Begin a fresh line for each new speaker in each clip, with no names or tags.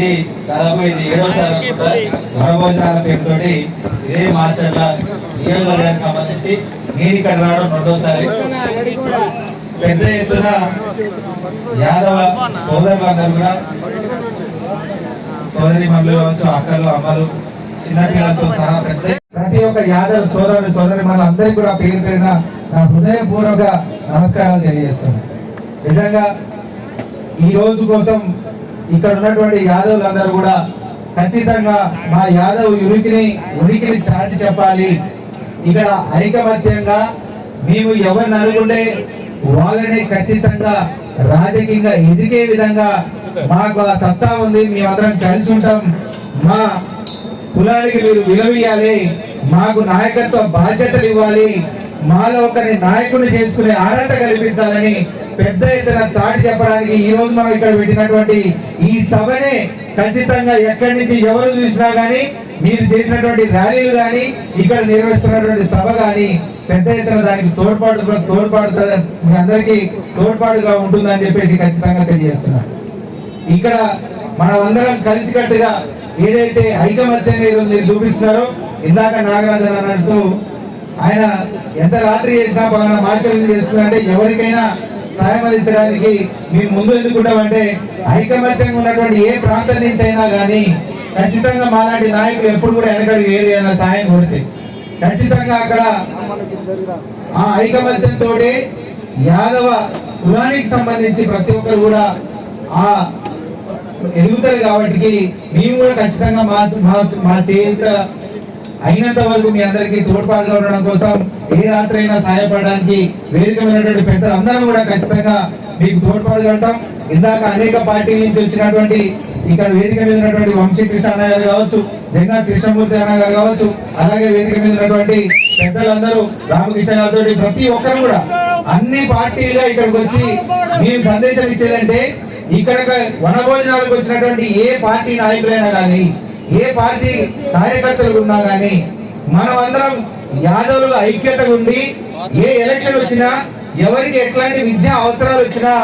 ఇది దాదాపు ఇది 7వ సారి వనభోజనాల పేరుతోటి ఇదే మాచర్ల నియోజకవర్గానికి సంబంధించి నేను ఇక్కడ రావడం 2వ సారి. పెద్ద ఎత్తున యాదవ సోదరులందరూ కూడా సోదరి మనులు కావచ్చు, అక్కలు, అమ్మలు, చిన్నపిల్లలతో సహా ప్రతి ఒక్క యాదవ సోదరి మనులు అందరికీ కూడా పేరు పేరున నా హృదయపూర్వక నమస్కారాలు తెలియజేస్తున్నాను. నిజంగా ఈ రోజు కోసం ఇక్కడ ఉన్నటువంటి యాదవులందరూ కూడా ఖచ్చితంగా మా యాదవ్ ఉనికిని చాటి చెప్పాలి. ఇక్కడ ఐకమత్యంగా మేము ఎవరిని అనుకుంటే వాళ్ళని ఖచ్చితంగా రాజకీయంగా ఎదిగే విధంగా మాకు ఆ సత్తా ఉంది. మేమందరం కలిసి ఉంటాం. మా కులానికి మీరు విలువియాలి, మాకు నాయకత్వ బాధ్యతలు ఇవ్వాలి, మాలో ఒకరిని నాయకుడిని చేసుకునే అర్హత కల్పించాలని పెద్ద ఎత్తున చాటి చెప్పడానికి ఈ రోజు మనం ఇక్కడ పెట్టినటువంటి ఈ సభనే ఖచ్చితంగా ఎక్కడి నుంచి ఎవరు చూసినా గానీ మీరు చేసినటువంటి ర్యాలీలు కానీ ఇక్కడ నిర్వహిస్తున్నటువంటి సభ కానీ పెద్ద ఎత్తున దానికి తోడ్పాటు మీ అందరికీ తోడ్పాటుగా ఉంటుందని చెప్పేసి ఖచ్చితంగా తెలియజేస్తున్నాను. ఇక్కడ మనం అందరం కలిసికట్టుగా ఏదైతే ఐకమత్యంగా ఈరోజు మీరు చూపిస్తున్నారో, ఇందాక నాగరాజన్ అన్నట్టు ఆయన ఎంత రాత్రి చేసినా పలానా మార్కెట్ చేస్తున్నారంటే ఎవరికైనా సాయం అందించడానికి మేము ముందు ఎందుకుంటామంటే ఐకమత్యంగా ఉన్నటువంటి ఏ ప్రాంతం నుంచి అయినా కానీ ఖచ్చితంగా మాలాంటి నాయకులు ఎప్పుడు కూడా వెనకడికి ఏదైనా సాయం కొడితే ఖచ్చితంగా అక్కడ ఆ ఐకమత్యంతో యాదవ కులానికి సంబంధించి ప్రతి ఒక్కరు కూడా ఆ ఎదుగుతారు. కాబట్టి మేము కూడా ఖచ్చితంగా మా చేత అయినంత వరకు మీ అందరికీ తోడ్పాటుగా ఉండడం కోసం ఏ రాత్రి అయినా సహాయపడడానికి వేదికమైనటువంటి పెద్దలందరూ కూడా ఖచ్చితంగా మీకు తోడ్పాటుగా ఉంటాం. ఇందాక అనేక పార్టీల నుంచి వచ్చినటువంటి ఇక్కడ వేదిక మీద ఉన్నటువంటి వంశీకృష్ణ అన్న గారు కావచ్చు, జంగా కృష్ణమూర్తి అన్న గారు కావచ్చు, అలాగే వేదిక మీద ఉన్నటువంటి పెద్దలందరూ రామకృష్ణ గారితో ప్రతి ఒక్కరు కూడా అన్ని పార్టీలుగా ఇక్కడికి వచ్చి మేము సందేశం ఇచ్చేదంటే ఇక్కడ వనభోజనాలకు వచ్చినటువంటి ఏ పార్టీ నాయకులైనా కానీ ఏ పార్టీ కార్యకర్తలు ఉన్నా కానీ మనం అందరం యాదవులు ఐక్యతగా ఉండి ఏ ఎలక్షన్ వచ్చినా ఎవరికి ఎట్లాంటి విద్యా అవసరాలు వచ్చినా,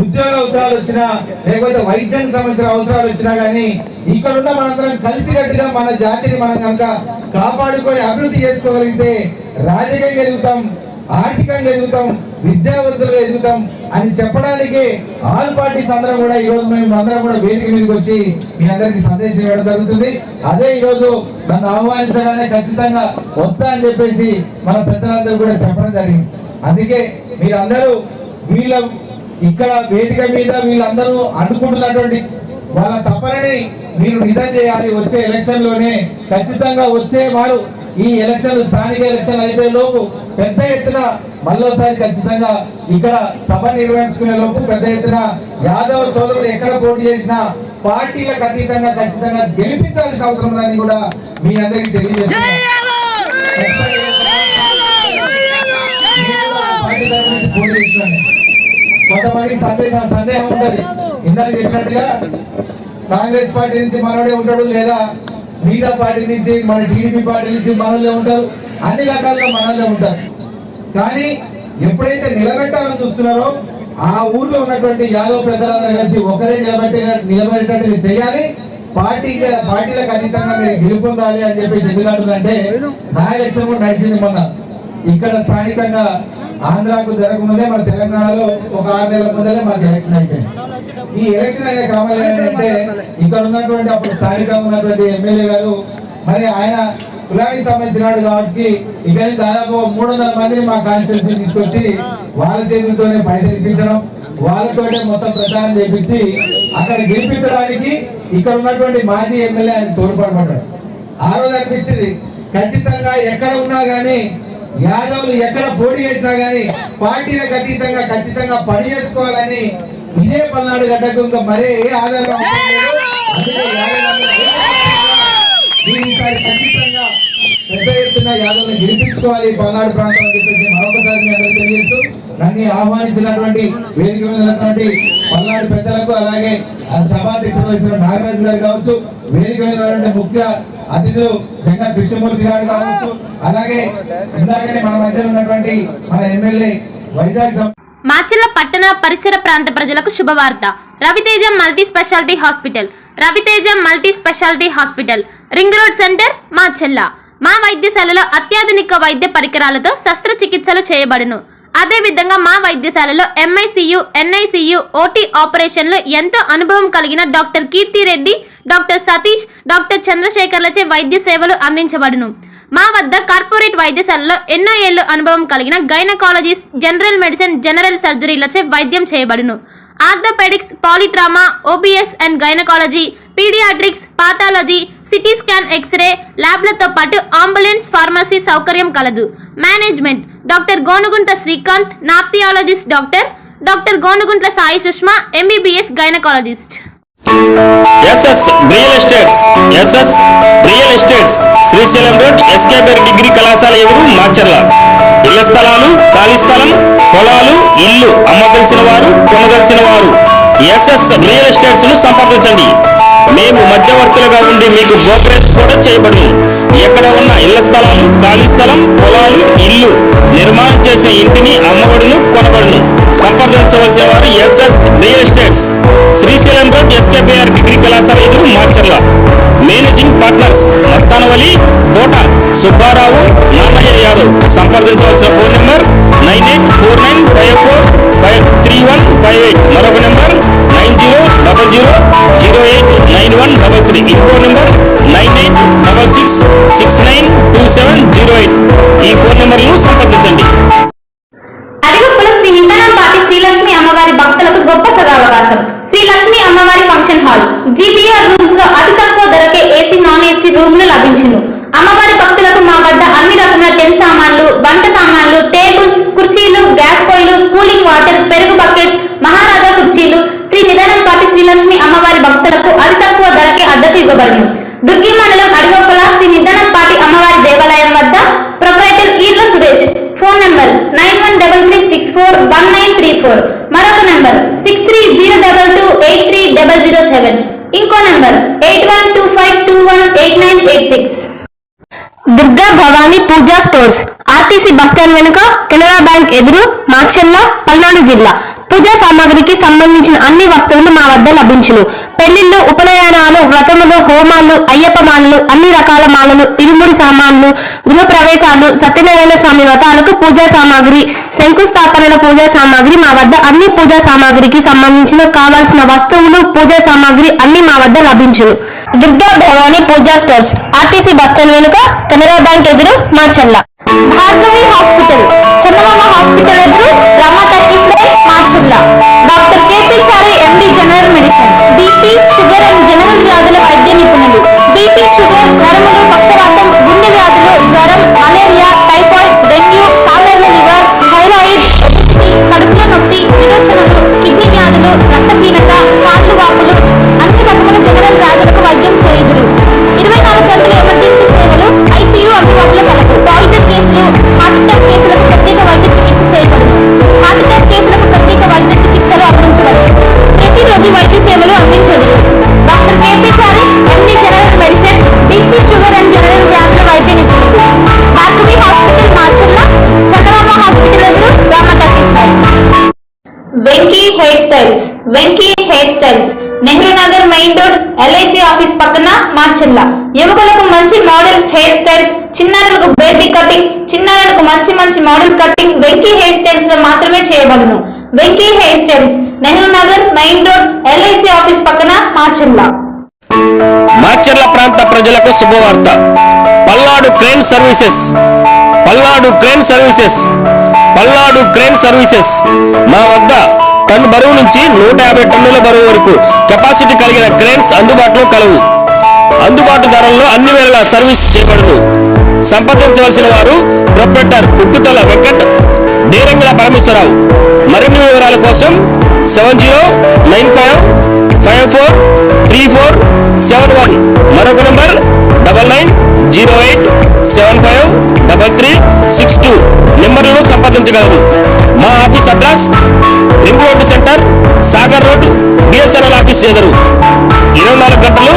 ఉద్యోగ అవసరాలు వచ్చినా, లేకపోతే వైద్యానికి సంబంధించిన అవసరాలు వచ్చినా కానీ ఇక్కడ ఉన్న మనందరం కలిసికట్టుగా మన జాతిని మనం కనుక కాపాడుకొని అభివృద్ధి చేసుకోగలిగితే రాజకీయంగా ఎదుగుతాం, ఆర్థికంగా ఎదుగుతాం, విద్యావంతులుగా ఎదుగుతాం అని చెప్పడానికి ఆల్ పార్టీస్ అందరం కూడా ఈ రోజు మేము అందరం కూడా వేదిక మీదకి వచ్చి మీ అందరికి సందేశం ఇవ్వడం జరుగుతుంది. అదే ఈ రోజు నన్ను ఆహ్వానించగానే ఖచ్చితంగా వస్తా అని చెప్పేసి మన పెద్దలందరూ కూడా చెప్పడం జరిగింది. అందుకే మీరందరూ ఇక్కడ వేదిక మీద వీళ్ళందరూ అనుకుంటున్నటువంటి వాళ్ళ తపనని మీరు నిజం చేయాలి. వచ్చే ఎలక్షన్ లోనే ఖచ్చితంగా వారు ఈ ఎలక్షన్ స్థానిక ఎలక్షన్ అయిపోయే లోపు పెద్ద ఎత్తున మళ్ళోసారి ఖచ్చితంగా ఇక్కడ సభ నిర్వహించుకునే లోపు పెద్ద ఎత్తున యాదవ సోదరులు ఎక్కడ పోటీ చేసినా పార్టీలకు అతీతంగా ఖచ్చితంగా గెలిపించాల్సిన అవసరం ఉందని కూడా మీ అందరికీ తెలియజేస్తున్నారు. కొంతమందికి సందేహం ఉంటది. ఇందాక చెప్పినట్టుగా కాంగ్రెస్ పార్టీ నుంచి మనోడే ఉంటాడు, లేదా మిగతా పార్టీ నుంచి మన టీడీపీ పార్టీ నుంచి మనోళ్ళే ఉంటారు, అన్ని రకాలుగా మనోళ్ళే ఉంటారు. కానీ ఎప్పుడైతే నిలబెట్టాలని చూస్తున్నారో ఆ ఊర్లో ఉన్నటువంటి యాదవ్ పెద్దలందరూ కలిసి ఒకరే నిలబెట్టేటట్టు చేయాలి. పార్టీలకు అతీతంగా మీరు గెలుపొందాలి అని చెప్పేసి ఎందుకంటుందంటే నా ఎలక్షన్ కూడా నడిచింది మొన్న. ఇక్కడ స్థానికంగా ఆంధ్రాకు జరగకముందే మన తెలంగాణలో ఒక 6 నెలల ముందరే మాకు ఎలక్షన్ అయిపోయింది. ఈ ఎలక్షన్ అయిన క్రమాలు ఏంటంటే ఇక్కడ ఉన్నటువంటి అప్పుడు స్థానికంగా ఉన్నటువంటి ఎమ్మెల్యే గారు మరి ఆయన కులానికి సంబంధించినాడు కాబట్టి ఇక్కడ దాదాపు 300 మందిని మా కాన్స్టిట్యూన్సీ తీసుకొచ్చి వాళ్ళ చేతులతోనే పైసలు ఇప్పించడం, వాళ్ళతోనే మొత్తం ప్రచారం చేయించి అక్కడ గెలిపించడానికి ఇక్కడ ఉన్నటువంటి మాజీ ఎమ్మెల్యే ఆయన తోడ్పడబడ్డాడు. ఆ రోజు అనిపించింది ఖచ్చితంగా ఎక్కడ ఉన్నా గానీ యాదవులు ఎక్కడ పోటీ చేసినా గానీ పార్టీలకు అతీతంగా ఖచ్చితంగా పని చేసుకోవాలని ఇదే పల్నాడు గడ్డకు ఇంకా మరే ఏ ఆధారం ఖచ్చితంగా పెద్ద ఎత్తున యాదవులను గెలిపించుకోవాలి పల్నాడు ప్రాంతం అని చెప్పేసి మరొకసారి మీ అందరికీ తెలియజేస్తూ నన్ను ఆహ్వానించినటువంటి వేదిక మీద ఉన్నటువంటి పల్నాడు పెద్దలకు, అలాగే సభాధ్యక్షత వహిస్తున్న నాగరాజు గారు కావచ్చు, వేదిక మీద ఉన్నటువంటి ముఖ్య అతిథులు జంగా కృష్ణమూర్తి గారు కావచ్చు, అలాగే ఇందాకనే మన మధ్యలో ఉన్నటువంటి మన ఎమ్మెల్యే వైజాగ్
మాచర్ల పట్టణ పరిసర ప్రాంత ప్రజలకు శుభవార్త. Raviteja multi speciality hospital. Raviteja multi speciality hospital, ring road centre, Macherla. మా వైద్యశాలలో అత్యాధునిక వైద్య పరికరాలతో శస్త్రచికిత్సలు చేయబడును. అదేవిధంగా మా వైద్యశాలలో ఎంఐసియు, ఎన్ఐసియు, ఓటీ ఆపరేషన్లు ఎంతో అనుభవం కలిగిన doctor Keerthi Reddy, doctor Satish, doctor చంద్రశేఖర్లచే వైద్య సేవలు అందించబడును. మా వద్ద కార్పొరేట్ వైద్యశాలలో ఎన్నో ఏళ్లు అనుభవం కలిగిన గైనకాలజిస్ట్, జనరల్ మెడిసిన్, జనరల్ సర్జరీలచే వైద్యం చేయబడును. Orthopaedics, polytrauma, OBS and gynaecology, paediatrics, pathology, CT scan, X ray ల్యాబ్లతో పాటు అంబులెన్స్, ఫార్మసీ సౌకర్యం కలదు. Management doctor Gonuguntla Srikanth, ophthalmologist doctor Gonuguntla Sai Sushma, MBBS gynaecologist.
SS real estates Srisailam road, SKBR degree కళాశాల ఎదురు, మాచర్ల. ఇళ్ల స్థలాలు, ఖాళీ స్థలం, పొలాలు, ఇల్లు అమ్మదలిచిన వారు, కొనదలిచిన వారు ఎస్ఎస్ రియల్ ఎస్టేట్స్ ను సంప్రదించండి. మేము మధ్యవర్తులుగా ఉండి మీకు బ్రోకరేజ్ కూడా చేయబడును. ఎక్కడ ఉన్న ఇళ్ల స్థలాలు, ఖాళీ స్థలం, పొలాలు, ఇల్లు నిర్మాణం చేసే ఇంటిని అమ్మబడును, కొనబడును. సంప్రదించవలసిన వారు SS real estates, Srisailam road, SKBR degree కళాశాల ఎదురు, మాచర్ల. మేనేజింగ్ పార్ట్నర్స్ మస్తానవలి, తోట సుబ్బారావు, నాన్నయ్య యాదవ్. సంప్రదించవలసిన ఫోన్ నెంబర్ 9849543158. మరొక నెంబర్ 9000089133. ఇంకో నెంబర్ 9866692708. ఈ ఫోన్ నెంబర్లను సంప్రదించండి.
అడిగొప్పల శ్రీ నిందనంపాటి శ్రీలక్ష్మి అమ్మవారి భక్తులకు గొప్ప సదావకాశం. శ్రీలక్ష్మి అమ్మవారి ఫంక్షన్ హాల్, జీపీఆర్ రూమ్స్ లో అతి తక్కువ ధరకే ఏసీ, నాన్ ఏసీ రూమ్లు లభించును. అమ్మవారి భక్తులకు మా వద్ద అన్ని రకముల టెంట్ సామాన్లు, వంట సామాన్లు, టేబుల్స్, కుర్చీలు, గ్యాస్ పొయ్యిలు, కూలింగ్ వాటర్, పెరుగు బకెట్స్, మహారాజా కుర్చీలు శ్రీ నిదానంపాటి శ్రీలక్ష్మి అమ్మవారి భక్తులకు అతి తక్కువ ధరకే అద్దెకు ఇవ్వబడును. దుర్గి మండలం అడిగొప్పల శ్రీ నిదానంపాటి అమ్మవారి దేవాలయం వద్ద proprietor Eerla Suresh. Phone number 9133641934. మరొక నంబర్ 6302283007. ఇంకో number 8125218986. Durga Bhavani Pooja stores, RTC bus stand వెనుక, కెనరా బ్యాంక్ ఎదురు, మాచర్ల, పల్నాడు జిల్లా. పూజా సామాగ్రికి సంబంధించిన అన్ని వస్తువులు మా వద్ద లభించును. పెళ్లిళ్లు, ఉపనయనాలు, వ్రతములు, హోమాలు, అయ్యప్ప మాలలు, అన్ని రకాల మాలలు, ఇరుముడి సామాన్లు, గృహ ప్రవేశాలు, సత్యనారాయణ స్వామి వ్రతాలకు పూజా సామాగ్రి, శంకుస్థాపనల పూజా సామాగ్రి మా వద్ద అన్ని పూజా సామాగ్రికి సంబంధించిన కావాల్సిన వస్తువులు, పూజా సామాగ్రి అన్ని మా వద్ద లభించును. Durga Bhavani Pooja stores, RTC bus stand వెనుక, కెనరా బ్యాంక్ ఎదురు, మాచర్ల. భార్గవి హాస్పిటల్, చందమామ హాస్పిటల్ ఎదురు, Rama talkies line, Macherla. Doctor KP Chari, MD general medicine, BP, sugar and general వ్యాధుల వైద్య నిపుణులు. బీపీ, షుగర్, నరములు, పక్షవాతం, గుండె వ్యాధులు, జ్వరం, మలేరియా, టైఫాయిడ్, డెంగ్యూ, కామెర్ల లివర్, థైరాయిడ్, ఒబెసిటీ, కడుపులో నొప్పి, విరోచనలు, కిడ్నీ వ్యాధులు, రక్తహీనత, కాళ్ళు వాపులు, అన్ని రకముల జనరల్ వ్యాధులకు వైద్యం చేయుదురు. 24 గంటల ఎమర్జెన్సీ సేవలు, ఐసీయూ అందుబాటులో కలవు. పాయిజన్ కేసులు, హార్ట్ అటాక్ కేసులకు ప్రత్యేక వైద్య చికిత్స చేయబడును. హార్ట్ అటాక్ కేసులకు ప్రత్యేక వైద్య చికిత్సలు అందించబడును. ప్రతిరోజు వైద్య సేవలు అందించదురు. Doctor KP Chari, MD general medicine, BP, sugar and general వ్యాధుల వైద్య నిపుణులు. భార్గవి హాస్పిటల్, మాచర్ల. చందమామ హాస్పిటల్ ఎదురు, Rama talkies line. Venky hair styles, Venky hair styles, Nehru Nagar main road, LIC office పక్కన, మాచర్ల. యువకులకు మంచి మోడల్స్ హెయిర్ స్టైల్స్, చిన్నారులకు బేబీ కటింగ్, చిన్నారులకు మంచి మంచి model cutting Venky hair styles లో మాత్రమే చేయబడును. Venky hair styles, Nehru Nagar main road, LIC office పక్కన, మాచర్ల.
మాచర్ల ప్రాంత ప్రజలకు శుభవార్త. Palnadu crane services, Palnadu crane services, Palnadu crane services. మా వద్ద టన్ను బరువు నుంచి 150 టన్నుల బరువు వరకు కెపాసిటీ కలిగిన క్రేన్స్ అందుబాటులో కలవు. అందుబాటు ధరల్లో అన్ని వేళలా సర్వీస్ చేయబడును. సంప్రదించవలసిన వారు ప్రొపరేటర్ ఉక్కుతల వెంకట్, డేరంగుల పరమేశ్వరరావు. మరిన్ని వివరాల కోసం 7090543471. మరొక నంబర్ 9908753362 నెంబర్లను సంప్రదించగలరు. మా office address ring road centre, Sagar road, BSNL office ఎదురు. 24 గంటలు